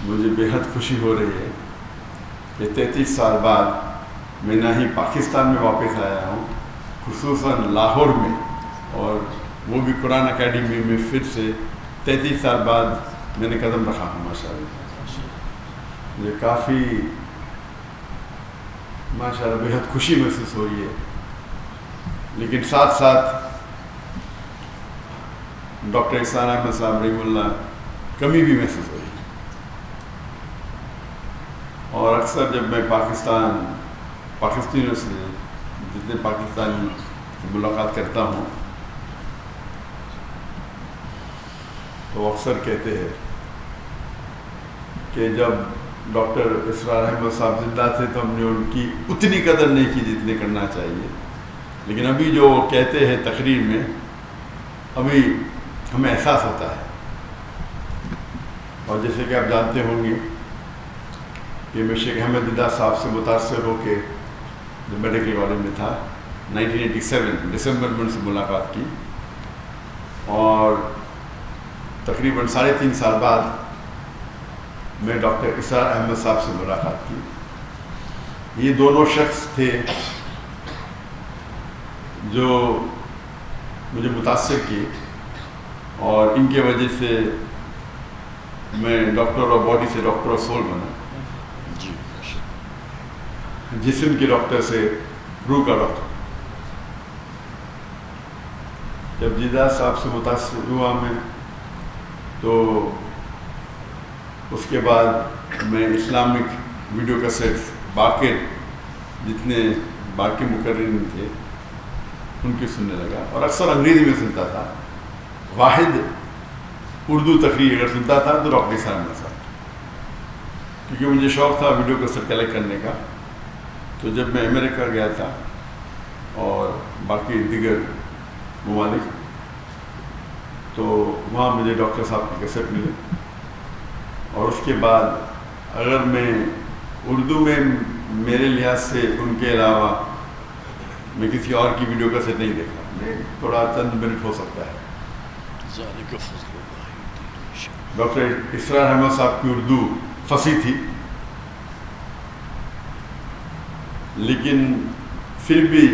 مجھے بیحد خوشی ہو رہی ہے کہ 33 سال بعد میں نہ ہی پاکستان میں واپس آیا ہوں، خصوصاً لاہور میں، اور وہ بھی قرآن اکیڈمی میں پھر سے 33 سال بعد میں نے قدم رکھا ہوں۔ ماشاء اللہ مجھے کافی ماشاء اللہ بہت خوشی محسوس ہو رہی ہے، لیکن ساتھ ساتھ ڈاکٹر احسان احمد صاحب رحمہ اللہ کمی بھی محسوس ہو رہی ہے۔ اور اکثر جب میں پاکستانیوں سے، جتنے پاکستانی سے ملاقات کرتا ہوں تو اکثر کہتے ہیں کہ جب ڈاکٹر اسرار احمد صاحب زندہ تھے تو ہم نے ان کی اتنی قدر نہیں کی جتنی کرنا چاہیے، لیکن ابھی جو وہ کہتے ہیں تقریر میں، ابھی ہمیں احساس ہوتا ہے۔ اور جیسے کہ آپ جانتے ہوں گے کہ میں شیخ احمد دیدہ صاحب سے متاثر ہو کے جو میڈیکل کالج میں تھا 1987 دسمبر میں ان سے ملاقات کی، اور تقریباً 3.5 سال بعد میں ڈاکٹر اسرار احمد صاحب سے ملاقات کی۔ یہ دونوں شخص تھے جو مجھے متاثر کیے، اور ان کے وجہ سے میں ڈاکٹر آف باڈی سے ڈاکٹر آف سول بنا، جسم کے ڈاکٹر سے روح کا ڈاکٹر۔ جب دیدہ صاحب سے متاثر ہوا میں تو اس کے بعد میں اسلامک ویڈیو کیسٹس باقر جتنے باقی مقررین تھے ان کی سننے لگا، اور اکثر انگریزی میں سنتا تھا۔ واحد اردو تقریر اگر سنتا تھا تو ڈاکٹر احسان احمد صاحب، کیونکہ مجھے شوق تھا ویڈیو کیسٹ کلیکٹ کرنے کا۔ تو جب میں امریکہ گیا تھا اور باقی دیگر ممالک، تو وہاں مجھے ڈاکٹر صاحب کی کیسٹ ملی، اور اس کے بعد اگر میں اردو میں میرے لحاظ سے ان کے علاوہ میں کسی اور کی ویڈیو کیسٹ نہیں دیکھا، میں تھوڑا چند منٹ ہو سکتا ہے۔ ڈاکٹر اسرار احمد صاحب کی اردو فصیح تھی، لیکن پھر بھی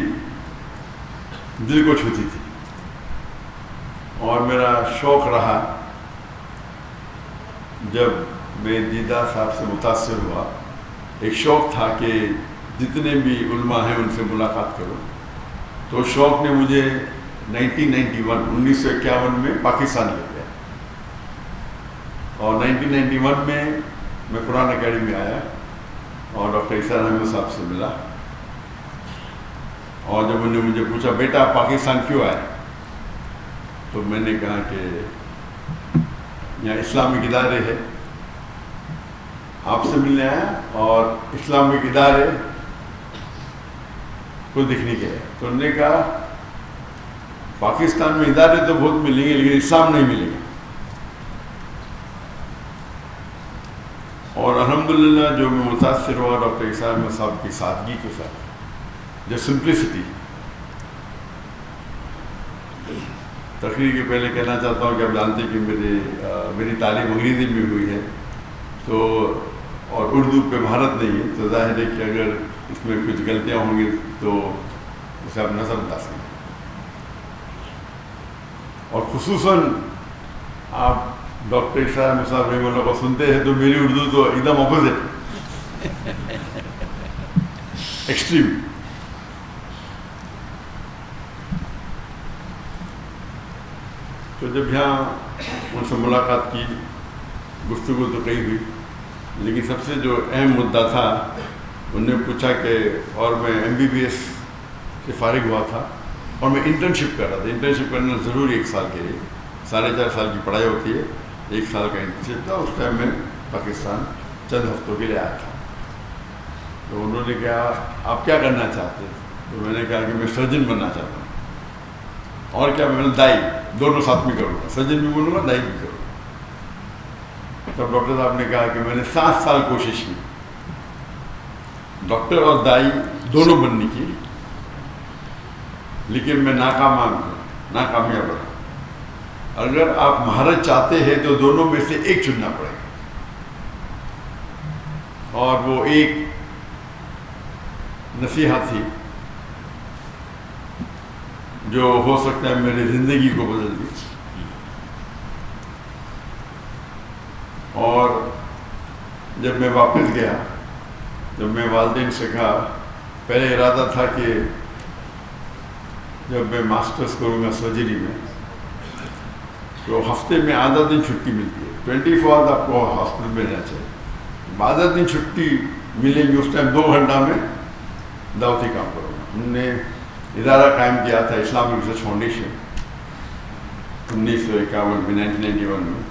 دل کو چھوتی تھی، اور میرا شوق رہا جب میں دیدہ صاحب سے متاثر ہوا، ایک شوق تھا کہ جتنے بھی علماء ہیں ان سے ملاقات کروں۔ تو شوق نے مجھے 1951 میں پاکستان لے گیا، اور 1991 میں قرآن اکیڈمی آیا اور ڈاکٹر احسان احمد صاحب سے ملا، اور جب انہوں نے مجھے پوچھا بیٹا پاکستان کیوں آئے، تو میں نے کہا کہ یہاں اسلامک ادارے ہے، آپ سے ملنے آیا، اور اسلامک ادارے کو دیکھنے کے ہے۔ تو انہوں نے کہا پاکستان میں ادارے تو بہت ملیں گے لیکن اسلام نہیں ملے گا۔ اور الحمدللہ جو میں متاثر ہوا ڈاکٹر احسان احمد صاحب کی سادگی کے ساتھ، جو سمپلسٹی۔ تقریر کے پہلے کہنا چاہتا ہوں کہ آپ جانتے ہیں کہ میری تعلیم انگریزی میں ہوئی ہے، تو اور اردو پہ مہارت نہیں ہے، تو ظاہر ہے کہ اگر اس میں کچھ غلطیاں ہوں گی تو اسے آپ نظر انداز کریں۔ اور خصوصاً آپ ڈاکٹر احسان احمد صاحب رحمہ اللہ کو سنتے ہیں تو میری اردو تو ایک دم اپوزٹ، ایکسٹریم۔ تو جب یہاں ان سے ملاقات کی، گفتگو تو کئی ہوئی، لیکن سب سے جو اہم مدعا تھا، انہوں نے پوچھا کہ، اور میں MBBS سے فارغ ہوا تھا اور میں انٹرنشپ کر رہا تھا۔ انٹرنشپ کرنا ضروری 1 سال کے لیے، 4.5 سال کی پڑھائی ہوتی ہے، 1 سال کا انٹرنشپ تھا۔ اس ٹائم میں پاکستان چند ہفتوں کے لیے آیا تھا۔ تو انہوں نے کہا آپ کیا کرنا چاہتے ہیں؟ تو میں نے کہا کہ میں سرجن بننا چاہتا ہوں، اور کیا، میں نے دائی دونوں ساتھ میں کروں گا، سرجن بھی بولوں گا دائی بھی کروں گا۔ تب ڈاکٹر صاحب نے کہا کہ میں نے 7 سال کوشش کی ڈاکٹر اور دائی دونوں بننے کی، لیکن میں ناکامیاب رہا۔ اگر آپ مہارت چاہتے ہیں تو دونوں میں سے ایک چننا پڑے گا۔ اور وہ ایک نصیحت تھی جو ہو سکتا ہے میری زندگی کو بدل دی. اور جب میں واپس گیا، جب میں والدین سے کہا، پہلے ارادہ تھا کہ جب میں ماسٹرز کروں گا سرجری میں تو ہفتے میں آدھا دن چھٹی ملتی ہے، 24 آورز آپ کو ہاسپٹل میں رہنا چاہیے. آدھا دن چھٹی ملیں گی، اس ٹائم 2 گھنٹہ میں دعوتی کام کروں گا. ہم نے ادارہ قائم کیا تھا اسلامک ریسرچ فاؤنڈیشن 1951 میں، 1991 میں.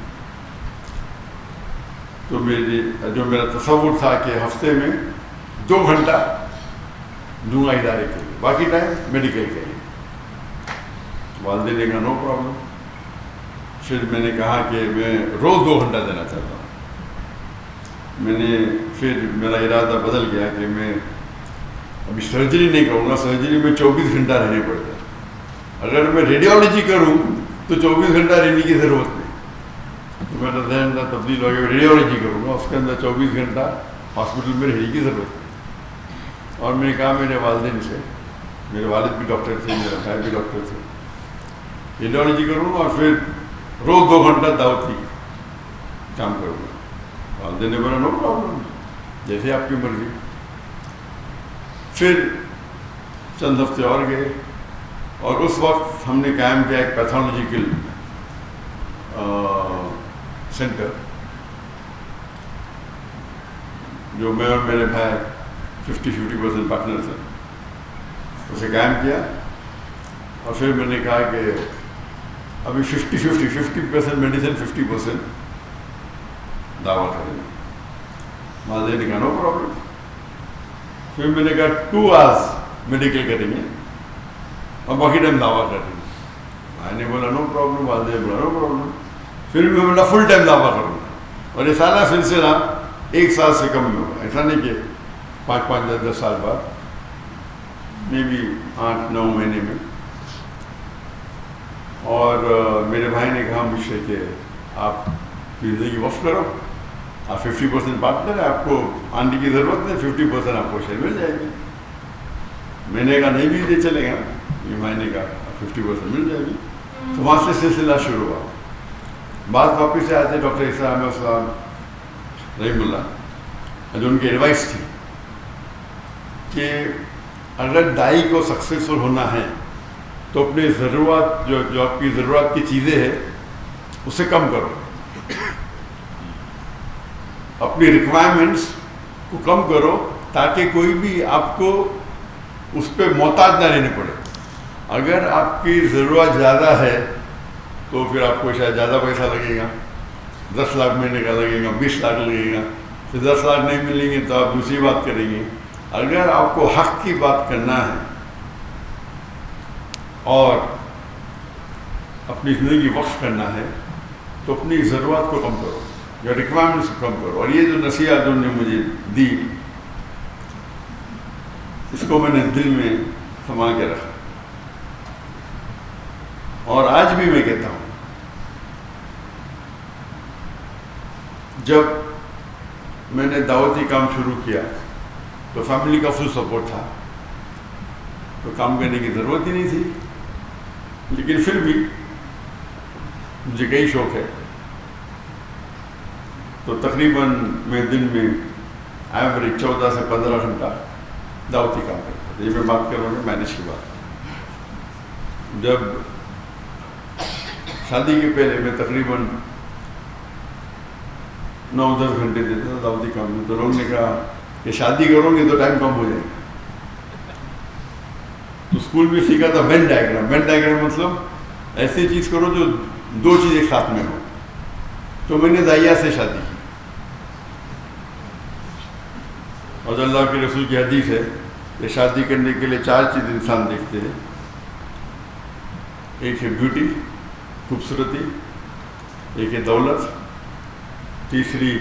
تو جو میرا تصور تھا کہ ہفتے میں 2 گھنٹہ دوں گا ادارے کے لیے، باقی ٹائم میڈیکل کے لیے. والدین نے کہا نو پرابلم. پھر میں نے کہا کہ میں روز 2 گھنٹہ دینا چاہتا ہوں. پھر میرا ارادہ بدل گیا کہ میں ابھی سرجری نہیں کروں گا. سرجری میں 24 گھنٹہ رہنے پڑتا ہے. اگر میں ریڈیولوجی کروں تو 24 گھنٹہ رہنے کی ضرورت نہیں. تو میرا ذہن تبدیل ہو گیا، ریڈیولوجی کروں گا، اس کے اندر 24 گھنٹہ ہاسپٹل میں رہنے کی ضرورت نہیں. اور میں نے کہا میرے والدین سے، میرے والد بھی ڈاکٹر تھے، میرے بھائی بھی ڈاکٹر تھے، ریڈیولوجی کروں گا اور پھر روز 2 گھنٹہ دعوتی کام کروں گا. والدین نے بولا نو پرابلم، جیسے آپ کی مرضی. پھر چند ہفتے اور گئے اور اس وقت ہم نے قائم کیا ایک پیتھولوجیکل سینٹر، جو میں اور میرے بھائی 50% پارٹنر تھے، اسے قائم کیا. اور پھر میں نے کہا کہ ابھی 50% میڈیسن، 50% دعویٰ کریں گے. والدین نے کہا نو پرابلم. پھر میں نے کہا 2 آورز میڈیکل کریں گے اور باقی ٹائم دعویٰ کریں گے. بھائی نے بولا نو پرابلم، والدین نے بولا نو پرابلم. پھر میں بولا فل ٹائم دعویٰ کروں گا. اور یہ سارا سلسلہ 1 سال سے کم میں ہوگا. ایسا نہیں کہ 5 10 سال بعد، میں بھی 8 9 مہینے میں. اور میرے بھائی نے کہا مجھ سے کہ آپ زندگی وقف کرو، آپ 50% پارٹنر ہے، آپ کو آنے کی ضرورت نہیں، 50% آپ کو شیئر مل جائے گی. میں نے کہا نہیں بھی دے چلے گا. میرے بھائی نے کہا 50% مل جائے گی. تو وہاں سے سلسلہ شروع ہوا. بعد واپس سے آئے تھے ڈاکٹر اسرار احمد صاحب رحم اللہ، جو ان کی ایڈوائس تھی کہ اگر دائی کو سکسیسفل ہونا ہے تو اپنے ضرورت جو آپ کی ضرورت کی چیزیں ہیں اسے کم کرو، اپنی ریکوائرمنٹس کو کم کرو تاکہ کوئی بھی آپ کو اس پہ محتاج نہ رہنے پڑے. اگر آپ کی ضرورت زیادہ ہے تو پھر آپ کو شاید زیادہ پیسہ لگے گا، 10 لاکھ مہینے کا لگے گا، 20 لاکھ لگے گا. پھر 10 لاکھ نہیں ملیں گے تو آپ دوسری بات کریں گے. اگر آپ کو حق کی بات کرنا ہے اور اپنی زندگی وقف کرنا ہے تو اپنی ضرورت کو کم کرو یا ریکوائرمنٹس کو کم کرو. اور یہ جو نصیحت انہوں نے مجھے دی، اس کو میں نے دل میں سنبھال کے رکھا. اور آج بھی میں کہتا ہوں، جب میں نے دعوتی کام شروع کیا تو فیملی کا فل سپورٹ تھا، تو کام کرنے کی ضرورت ہی نہیں تھی. لیکن پھر بھی مجھے کئی شوق ہے، تو تقریباً میں دن میں ایوریج 14 سے 15 گھنٹہ دعوتی کام کرتا تھا. یہ میں بات کر رہا ہوں مینج کی بات. جب شادی کے پہلے میں تقریباً 9-10 گھنٹے دیتا تھا دعوتی کام میں. تو لوگوں نے کہا کہ شادی کرو گے تو ٹائم کم ہو جائے گا. تو اسکول میں سیکھا تھا وین ڈائیگرام. وین ڈائیگرام مطلب ایسی چیز کرو جو 2 چیز ایک ساتھ میں ہو. تو میں نے دائیا سے شادی کی. اور اللہ کے رسول کی حدیث ہے کہ شادی کرنے کے لیے 4 چیز انسان دیکھتے ہیں. ایک ہے بیوٹی، خوبصورتی، ایک ہے دولت، تیسری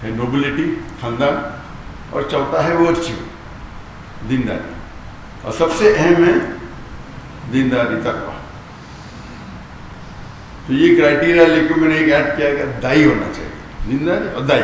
ہے نوبلٹی، خاندان، اور چوتھا ہے ورچو، دینداری. اور سب سے اہم ہے دینداری، تقویٰ. تو یہ کرائٹیریا لے کے میں نے ایک ایڈ کیا کہ دائی ہونا چاہیے، دینداری اور دائی.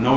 9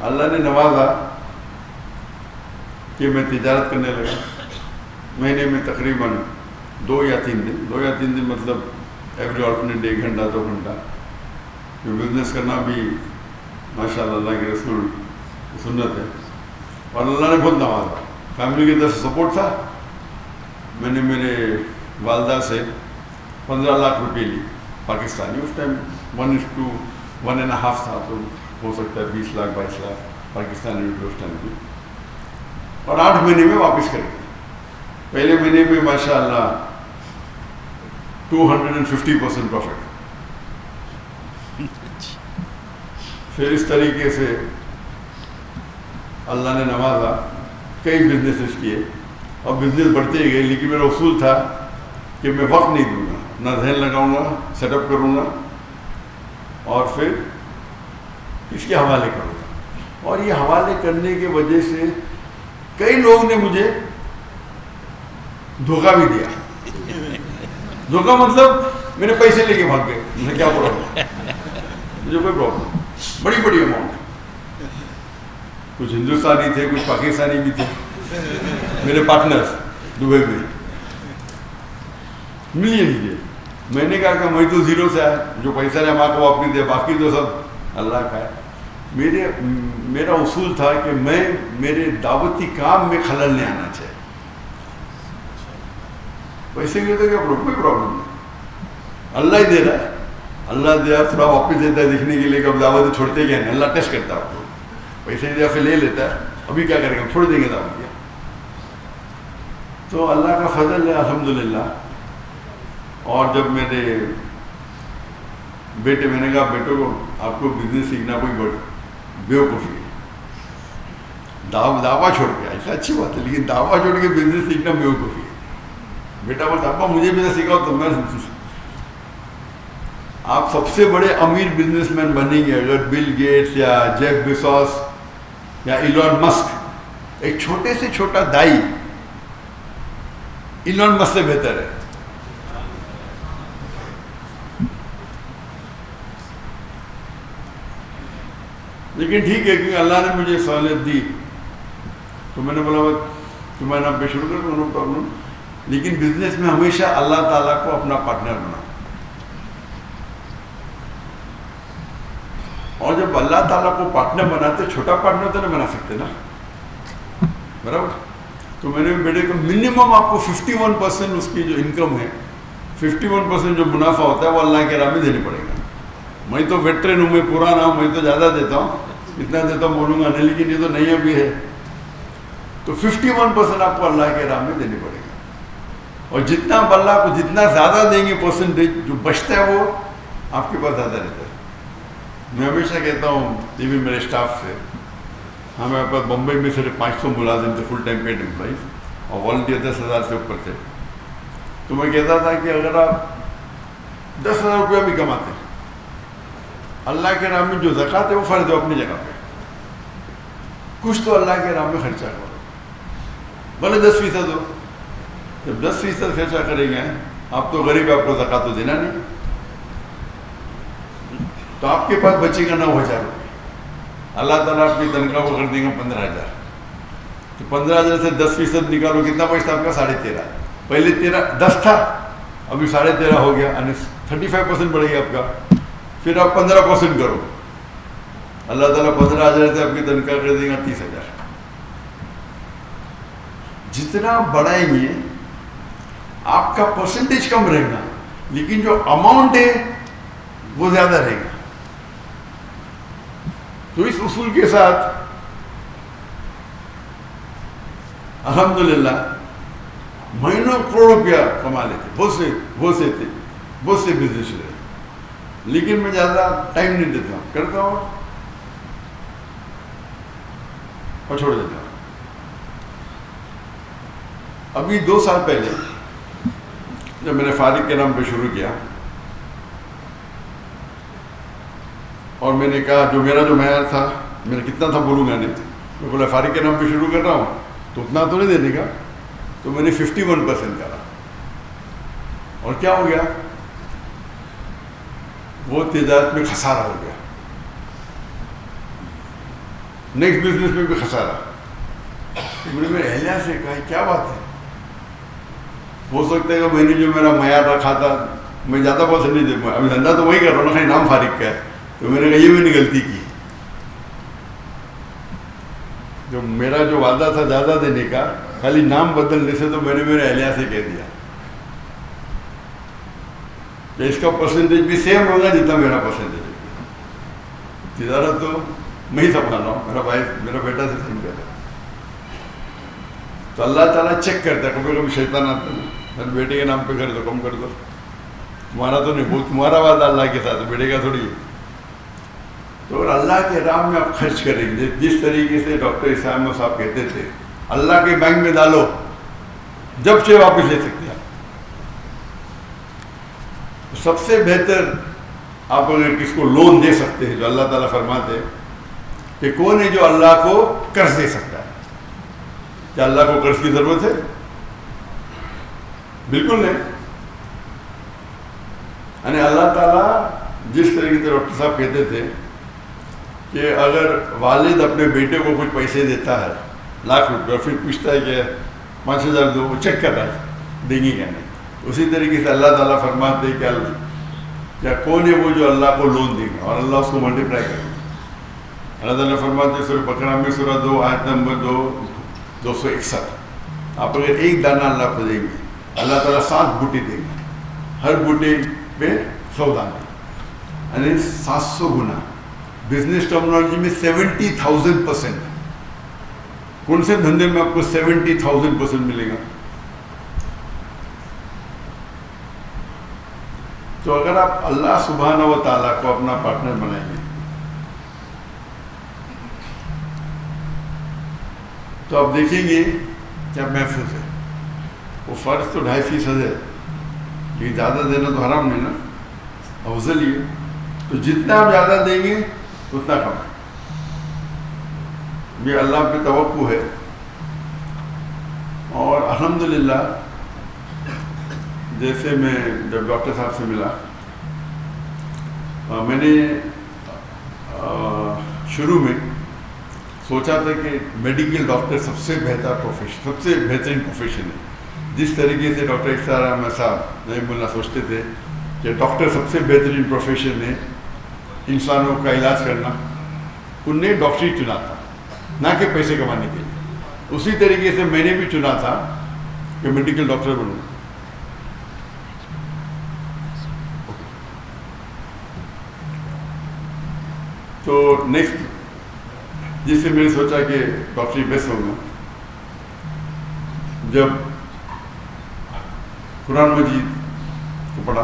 اللہ نے نوازا کہ میں تجارت کرنے لگا. مہینے میں تقریباً 2 یا 3 دن مطلب ایوری آلٹرنیٹ ڈے 1 گھنٹہ 2 گھنٹہ. بزنس کرنا بھی ماشاء اللہ اللہ کے رسول کی سنت ہے. اور اللہ نے بہت نوازا. فیملی کی طرف سے سپورٹ تھا. میں نے میرے والدہ سے 15 لاکھ روپے لی پاکستانی. اس ٹائم 1:1.5 تھا, تو ہو سکتا ہے 20 لاکھ 22 لاکھ پاکستانی روپے اس ٹائم کی. اور 8 مہینے میں واپس کر گئے. پہلے مہینے میں ماشاء اللہ 250% پروفٹ. پھر اس طریقے سے اللہ نے نوازا, کئی بزنسز کیے اور بزنس بڑھتے ہی گئے. لیکن میرا اصول تھا کہ میں وقت نہیں دوں گا, نہ ذہن لگاؤں گا, سیٹ اپ کروں گا اور پھر اس کے حوالے کروں گا. اور یہ حوالے کرنے کی وجہ سے کئی لوگ نے مجھے دھوکہ بھی دیا. دھوکہ مطلب میرے پیسے لے کے بھاگ گئے. مجھے کیا پرابلم, مجھے کوئی پرابلم. بڑی بڑی اماؤنٹ, کچھ ہندوستانی تھے, کچھ پاکستانی بھی تھے میرے پارٹنرز دبئی میں. ملین تھے. میں نے کہا کہ میں تو زیرو سے آیا, جو پیسہ ہے ماں کو واپس دے, باقی تو سب اللہ کا ہے. میرا اصول تھا کہ میں میرے دعوتی کام میں خلل نہیں آنا چاہیے. پیسے کے تو کیا کوئی پرابلم نہیں, اللہ ہی دے رہا ہے. اللہ دیا تھوڑا واپس دیتا ہے دیکھنے کے لیے کہ اب دعوت چھوڑتے کیا نہیں. اللہ ٹیسٹ کرتا ہے آپ کو, پیسے دیا پھر لے لیتا ہے. ابھی کیا کریں گے, چھوڑ دیں گے دعوت دیا. تو اللہ کا فضل ہے الحمدللہ. اور جب میرے بیٹے, میں نے کہا بیٹوں کو آپ کو بزنس سیکھنا کوئی بڑی بیوقوفی ہے. دعویٰ چھوڑ کے, ایسا اچھی بات ہے, لیکن دعویٰ چھوڑ کے بزنس سیکھنا بیوقوفی ہے. بیٹا بولتا ابا مجھے بھی نہ سکھاؤ. تو میں آپ سب سے بڑے امیر بزنس مین بنیں گے اگر بل گیٹس یا جیف بیزوس یا ایلون مسک, ایک چھوٹے سے چھوٹا دائی ایلون مسک سے بہتر ہے. لیکن ٹھیک ہے, کیونکہ اللہ نے مجھے سہولت دی تو میں نے بولا تمہارے نام پہ شروع کر دو, نو پرابلم. لیکن بزنس میں ہمیشہ اللہ تعالیٰ کو اپنا پارٹنر بنا. اور جب اللہ تعالیٰ کو پارٹنر بناتے, چھوٹا پارٹنر تو نہیں بنا سکتے نا, برابر. تو میں نے بیٹے کو منیمم آپ کو 51% اس کی جو انکم ہے, 51% جو منافع ہوتا ہے وہ اللہ کے راہ میں دینے پڑے گا. میں تو ویٹرن ہوں, میں پرانا ہوں, میں تو زیادہ دیتا ہوں, اتنا دیتا ہوں بولوں گا نہیں, لیکن یہ تو نہیں ابھی ہے. تو 51% آپ کو اللہ کے راہ میں دینے پڑے گا. اور جتنا آپ اللہ کو جتنا زیادہ دیں گے پرسنٹیج جو بچتا ہے وہ آپ کے پاس زیادہ رہتا ہے. میں ہمیشہ کہتا ہوں ایون میرے اسٹاف سے, ہمارے پاس بمبئی میں صرف 500 ملازم تھے فل ٹائم پیڈ امپلائیز, اور والنٹیئر 10,000 سے اوپر تھے. تو میں کہتا تھا کہ اگر آپ 10,000 روپیہ بھی کماتے, اللہ کے راہ میں جو زکوٰۃ ہے وہ فرض ہے اپنی جگہ پہ, کچھ تو اللہ کے راہ میں خرچہ کرو, بھلے 10% ہو. جب 10% خرچہ کریں گے, آپ تو غریب, آپ کو زکوٰۃ تو دینا نہیں, تو آپ کے پاس بچے گا 9,000 روپئے. اللہ تعالیٰ اپنی تنخواہ کو کر دیں گا 15,000. تو 15,000 سے 10% نکالو, کتنا بچتا آپ کا؟ 13.5. پہلے 10 تھا, ابھی 13.5 ہو گیا, یعنی 35% بڑھے گا آپ کا. پھر آپ 15% کرو, اللہ تعالیٰ 15,000 سے اپنی تنخواہ کر دیں گا 30,000. جتنا بڑھائیں گے آپ کا پرسنٹیج کم رہے گا, لیکن جو اماؤنٹ ہے وہ زیادہ رہے گا. تو اس اصول کے ساتھ الحمدللہ مہینوں کروڑ روپیہ کما لیتے, بہت سے بزنس رہے. لیکن میں زیادہ ٹائم نہیں دیتا ہوں, کرتا ہوں اور چھوڑ دیتا ہوں. ابھی 2 سال پہلے جب میں نے فارغ کے نام پہ شروع کیا, اور میں نے کہا جو معیار تھا, میں نے کتنا تھا بولوں گا نہیں, میں بولا فارغ کے نام پہ شروع کر رہا ہوں تو اتنا تو نہیں دینے کا. تو میں نے 51% کرا, اور کیا ہو گیا, وہ تجارت میں خسارہ ہو گیا. نیکسٹ بزنس میں بھی خسارہ. میں نے میرے اہلیہ سے کہا کیا بات ہے؟ ہو سکتا ہے کہ میں نے جو میرا معیار رکھا تھا میں زیادہ پیسے نہیں دے پایا, ابھی دھندا تو وہی کر رہا ہوں نا, خالی نام فارغ کا ہے. تو میں نے کہا یہ میں نے غلطی کی, جو میرا جو وعدہ تھا زیادہ دینے کا خالی نام بدلنے سے, تو میں نے میرے اہلیہ سے کہہ دیا کہ اس کا پرسنٹیج بھی سیم ہوگا جتنا میرا پرسنٹیج ہے. تجارت تو میں ہی سنبھال رہا ہوں, میرا بھائی میرا بیٹا سے سیم کر رہا ہے. تو اللہ تعالیٰ چیک کرتا ہے, کبھی کبھی شیطان آتا ہے, میرے بیٹے کے نام پہ کر دو, کم کر دو, تمہارا تو نہیں, وہ تمہارا وعدہ اللہ کے ساتھ, بیٹے کا تھوڑی ہے. تو اگر اللہ کے راہ میں آپ خرچ کریں گے, جس طریقے سے ڈاکٹر اسامہ صاحب کہتے تھے اللہ کے بینک میں ڈالو, جب سے واپس لے سکتے ہیں. سب سے بہتر آپ اگر کس کو لون دے سکتے ہیں, جو اللہ تعالیٰ فرماتے کہ کون ہے جو اللہ کو قرض دے سکتا ہے. کیا اللہ کو قرض کی ضرورت ہے؟ بالکل نہیں. یعنی اللہ تعالیٰ جس طریقے سے ڈاکٹر صاحب کہتے تھے کہ اگر والد اپنے بیٹے کو کچھ پیسے دیتا ہے, ₹1,00,000, پھر پوچھتا ہے کہ 5,000 دو, وہ چیک کر رہا ہے دیں گے کیا نہیں. اسی طریقے سے اللہ تعالیٰ فرماتے کہ کیا کون ہے وہ جو اللہ کو لون دے گا اور اللہ اس کو ملٹیپلائی کرے گا. اللہ تعالیٰ فرماتے سورہ بقرہ میں سورہ 2 آیت نمبر 261, آپ اگر ایک دانہ اللہ کو دیں گے, اللہ تعالیٰ 7 بوٹی دیں گے, ہر بوٹے پہ 100 دانے, یعنی 700 گنا. بزنس ٹرمنالوجی میں 70,000%. کون سے دھندے میں آپ کو 70,000% ملے گا؟ تو اگر آپ اللہ سبحانہ و تعالیٰ کو اپنا پارٹنر بنائیں گے تو آپ دیکھیں گے کیا محفوظ ہے. وہ فرض تو 2.5% ہے, لیکن زیادہ دینا تو حرام نہیں نا, افضل ہی ہے. تو جتنا آپ زیادہ دیں گے اتنا کم. یہ اللہ پہ توقع ہے. اور الحمدللہ جیسے میں جب ڈاکٹر صاحب سے ملا, میں نے شروع میں سوچا تھا کہ میڈیکل ڈاکٹر سب سے بہتر پروفیشن, سب سے بہترین پروفیشن ہے. جس طریقے سے ڈاکٹر اختیار احمد صاحب نعیم اللہ سوچتے تھے کہ ڈاکٹر سب سے بہترین پروفیشن ہے انسانوں کا علاج کرنا, انہوں نے ڈاکٹری چنا تھا نہ کہ پیسے کمانے کے لیے. اسی طریقے سے میں نے بھی چنا تھا کہ میڈیکل ڈاکٹر بنوں. تو نیکسٹ جس سے میں نے سوچا کہ ڈاکٹری بیسٹ ہوگا, جب قرآن مجید کو پڑھا,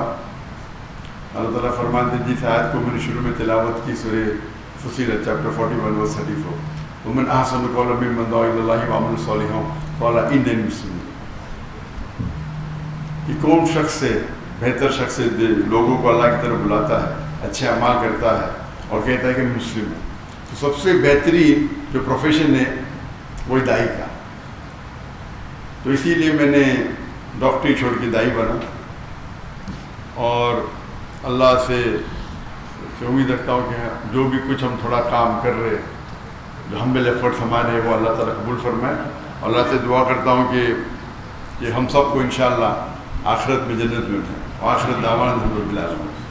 اللہ تعالیٰ فرماتے ہیں جس آیت کو میں نے شروع میں تلاوت کی سورہ فصیلت چیپٹر 41 ورس 34, ومن احسن قولا ممن دعا الی اللہ وعمل صالحا قال انی مسلم. کہ کون شخص سے بہتر شخص سے لوگوں کو اللہ کی طرف بلاتا ہے, اچھے اعمال کرتا ہے اور کہتا ہے کہ مسلم ہے. تو سب سے بہترین جو پروفیشن ہے وہ دائی کا. تو اسی لیے میں نے ڈاکٹری چھوڑ کے دائی بنا, اور اللہ سے امید رکھتا ہوں کہ جو بھی کچھ ہم تھوڑا کام کر رہے, جو ہمبل ایفرٹس ہمارے, وہ اللہ تعالیٰ قبول فرمائے. اللہ سے دعا کرتا ہوں کہ ہم سب کو انشاءاللہ آخرت میں جنت میں اٹھائیں. آخرت دعوانا الحمدللہ.